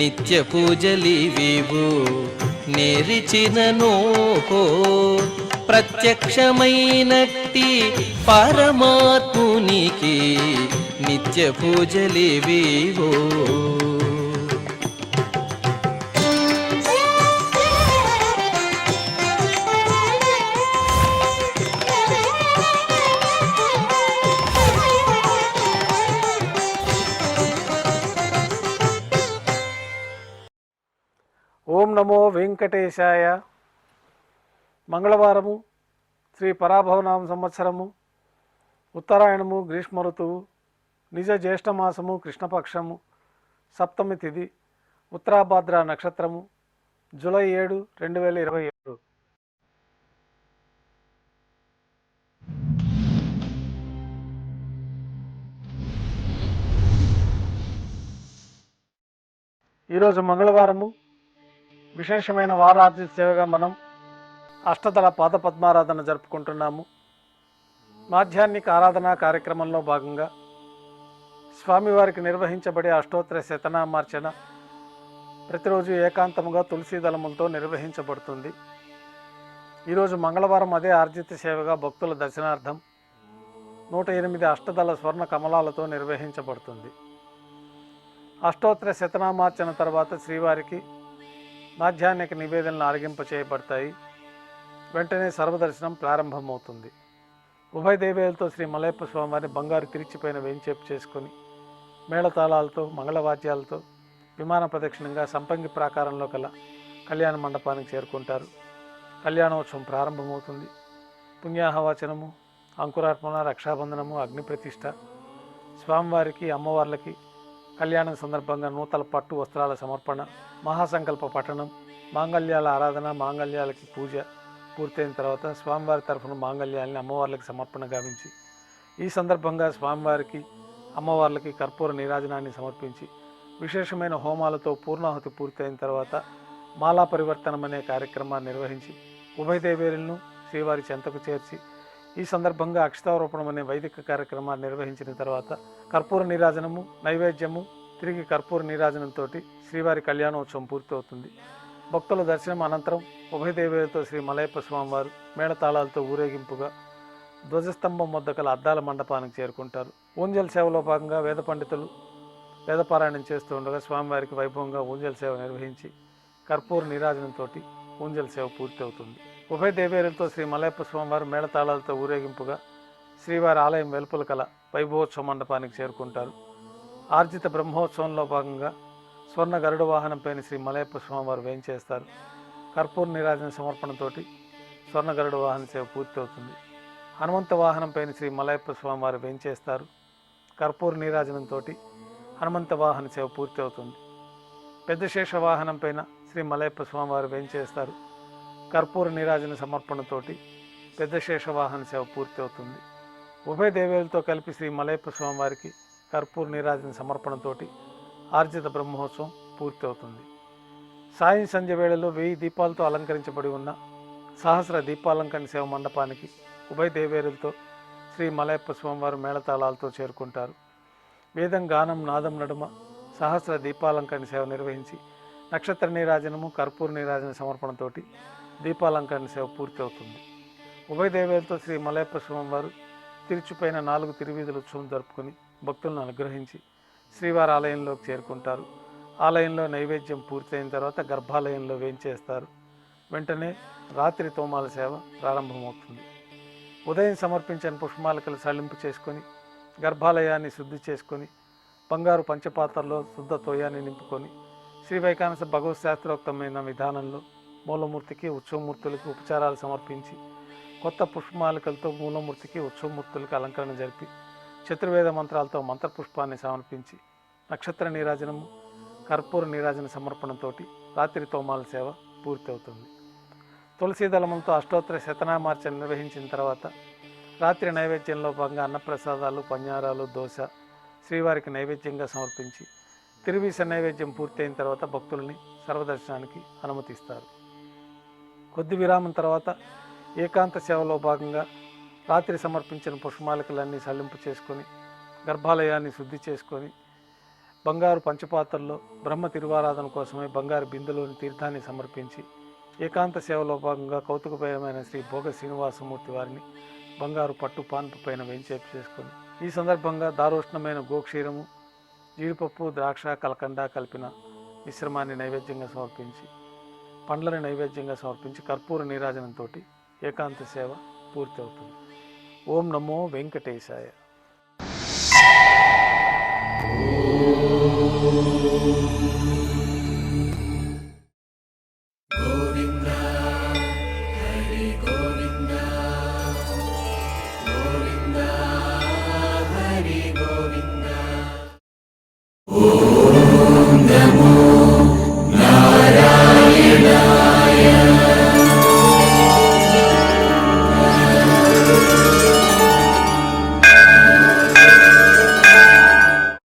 నిత్య పూజలివివు నేరిచినను ప్రత్యక్షమైనట్టి పరమాత్మునికి నిత్య పూజలివివో. ఓం నమో వెంకటేశాయ. మంగళవారము, శ్రీ పరాభవనామ సంవత్సరము, ఉత్తరాయణము, గ్రీష్మ ఋతువు, నిజ జ్యేష్ఠమాసము, కృష్ణపక్షము, సప్తమి తిథి, ఉత్తరాభాద్ర నక్షత్రము, జూలై 7, 2027. ఈరోజు మంగళవారము, విశేషమైన వారార్జిత సేవగా మనం అష్టదళ పాద పద్మారాధన జరుపుకుంటున్నాము. మాధ్యాహ్నిక ఆరాధనా కార్యక్రమంలో భాగంగా స్వామివారికి నిర్వహించబడే అష్టోత్తర శతనామార్చన ప్రతిరోజు ఏకాంతముగా తులసీ దళములతో నిర్వహించబడుతుంది. ఈరోజు మంగళవారం అదే ఆర్జిత సేవగా భక్తుల దర్శనార్థం 108 అష్టదళ స్వర్ణ కమలాలతో నిర్వహించబడుతుంది. అష్టోత్తర శతనామార్చన తర్వాత శ్రీవారికి మాధ్యాహ్నిక నివేదనలు ఆరగింప చేయబడతాయి. వెంటనే సర్వదర్శనం ప్రారంభమవుతుంది. ఉభయ దేవేలతో శ్రీ మలయప్ప స్వామివారిని బంగారు తిరిచిపోయిన వేంచేపు చేసుకొని మేళతాళాలతో మంగళవాద్యాలతో విమాన ప్రదక్షిణంగా సంపంగి ప్రాకారంలో కల కళ్యాణ మండపానికి చేరుకుంటారు. కళ్యాణోత్సవం ప్రారంభమవుతుంది. పుణ్యాహవాచనము, అంకురార్పణ, రక్షాబంధనము, అగ్ని ప్రతిష్ఠ, స్వామివారికి అమ్మవార్లకి కళ్యాణం సందర్భంగా నూతన పట్టు వస్త్రాల సమర్పణ, మహాసంకల్ప పఠనం, మాంగళ్యాల ఆరాధన, మాంగళ్యాలకి పూజ పూర్తయిన తర్వాత స్వామివారి తరఫున మాంగళ్యాలని అమ్మవార్లకి సమర్పణ గావించి ఈ సందర్భంగా స్వామివారికి అమ్మవార్లకి కర్పూర నీరాజనాన్ని సమర్పించి విశేషమైన హోమాలతో పూర్ణాహుతి పూర్తయిన తర్వాత మాలా పరివర్తనం అనే కార్యక్రమాన్ని నిర్వహించి ఉభయ దేవేరులను శ్రీవారి చెంతకు చేర్చి ఈ సందర్భంగా అక్షతారోపణం అనే వైదిక కార్యక్రమాన్ని నిర్వహించిన తర్వాత కర్పూర నీరాజనము, నైవేద్యము, తిరిగి కర్పూర నీరాజనంతో శ్రీవారి కళ్యాణోత్సవం పూర్తవుతుంది. భక్తుల దర్శనం అనంతరం ఉభయ దేవేలతో శ్రీ మలయప్ప స్వామివారు మేళతాళాలతో ఊరేగింపుగా ధ్వజస్తంభం వద్ద కల అద్దాల మండపానికి చేరుకుంటారు. ఊంజల్ సేవలో భాగంగా వేద పండితులు వేదపారాయణం చేస్తూ ఉండగా స్వామివారికి వైభవంగా ఊంజల్ సేవ నిర్వహించి కర్పూర నీరాజనంతో ఊంజల్ సేవ పూర్తి అవుతుంది. ఉభయ దేవేరులతో శ్రీ మలయప్ప స్వామివారు మేళతాళాలతో ఊరేగింపుగా శ్రీవారి ఆలయం వెలుపల కల వైభవోత్సవ మండపానికి చేరుకుంటారు. ఆర్జిత బ్రహ్మోత్సవంలో భాగంగా స్వర్ణ గరుడ వాహనంపైన శ్రీ మలయప్ప స్వామివారు వేంచేస్తారు. కర్పూర నీరాజన సమర్పణతోటి స్వర్ణ గరుడ వాహన సేవ పూర్తి అవుతుంది. హనుమంత వాహనంపైన శ్రీ మలయప్ప స్వామివారు వేంచేస్తారు. కర్పూర నీరాజనంతో హనుమంత వాహన సేవ పూర్తి అవుతుంది. పెద్ద శేష వాహనంపైన శ్రీ మలయప్ప స్వామివారు వేంచేస్తారు. కర్పూర నీరాజన సమర్పణతోటి పెద్ద శేష వాహన సేవ పూర్తి అవుతుంది. ఉభయ దేవేలతో కలిపి శ్రీ మలయప్ప స్వామివారికి కర్పూర నీరాజన సమర్పణతోటి ఆర్జిత బ్రహ్మోత్సవం పూర్తి అవుతుంది. సాయం సంధ్య వేళలో 1000 దీపాలతో అలంకరించబడి ఉన్న సహస్ర దీపాలంకరణ సేవ మండపానికి ఉభయ దేవేరులతో శ్రీ మలయప్ప స్వామివారు మేళతాళాలతో చేరుకుంటారు. వేదం, గానం, నాదం నడుమ సహస్ర దీపాలంకరణ సేవ నిర్వహించి నక్షత్ర నీరాజనము, కర్పూర నీరాజన సమర్పణతోటి దీపాలంకరణ సేవ పూర్తి అవుతుంది. ఉభయ దేవేలతో శ్రీ మలయప్ప స్వామివారు తిరుచుపైన 4 తిరువీధుల ఉత్సవం జరుపుకొని భక్తులను అనుగ్రహించి శ్రీవారి ఆలయంలోకి చేరుకుంటారు. ఆలయంలో నైవేద్యం పూర్తయిన తర్వాత గర్భాలయంలో వేంచేస్తారు. వెంటనే రాత్రి తోమాల సేవ ప్రారంభమవుతుంది. ఉదయం సమర్పించిన పుష్పమాలికలు సళ్లింపు చేసుకొని గర్భాలయాన్ని శుద్ధి చేసుకొని బంగారు పంచపాత్రలో శుద్ధ తోయాన్ని నింపుకొని శ్రీ వైకానస భగవత్ శాస్త్రోక్తమైన విధానంలో మూలమూర్తికి, ఉత్సవమూర్తులకు ఉపచారాలు సమర్పించి కొత్త పుష్పమాలికలతో మూలమూర్తికి, ఉత్సవమూర్తులకు అలంకరణ జరిపి చతుర్వేద మంత్రాలతో మంత్రపుష్పాన్ని సమర్పించి నక్షత్ర నీరాజనము, కర్పూర నీరాజన సమర్పణతో రాత్రి తోమాల సేవ పూర్తి అవుతుంది. తులసీ దళములతో అష్టోత్తర శతనామార్చన నిర్వహించిన తర్వాత రాత్రి నైవేద్యంలో భాగంగా అన్నప్రసాదాలు, పඤ్ఞారాలు, దోశ శ్రీవారికి నైవేద్యంగా సమర్పించి తిరువీస నైవేద్యం పూర్తయిన తర్వాత భక్తుల్ని సర్వదర్శనానికి అనుమతిస్తారు. కొద్ది విరామం తర్వాత ఏకాంత సేవలో భాగంగా రాత్రి సమర్పించిన పుష్పమాలికలన్నీ సల్లింపు చేసుకొని గర్భాలయాన్ని శుద్ధి చేసుకొని బంగారు పంచపాత్రల్లో బ్రహ్మ తిరువారాధన కోసమై బంగారు బిందెలోని తీర్థాన్ని సమర్పించి ఏకాంత సేవలో భాగంగా కౌతుకభయమైన శ్రీ భోగ శ్రీనివాసమూర్తి వారిని బంగారు పట్టు పాన్పు పైన వెంచేపు చేసుకొని ఈ సందర్భంగా దారోష్ణమైన గోక్షీరము జీడిపప్పు ద్రాక్ష కలకండ కలిపిన మిశ్రమాన్ని నైవేద్యంగా సమర్పించి పండ్లని నైవేద్యంగా సమర్పించి కర్పూర నీరాజనంతో ఏకాంత సేవ పూర్తి అవుతుంది. ఓం నమో వెంకటేశాయ. ఓం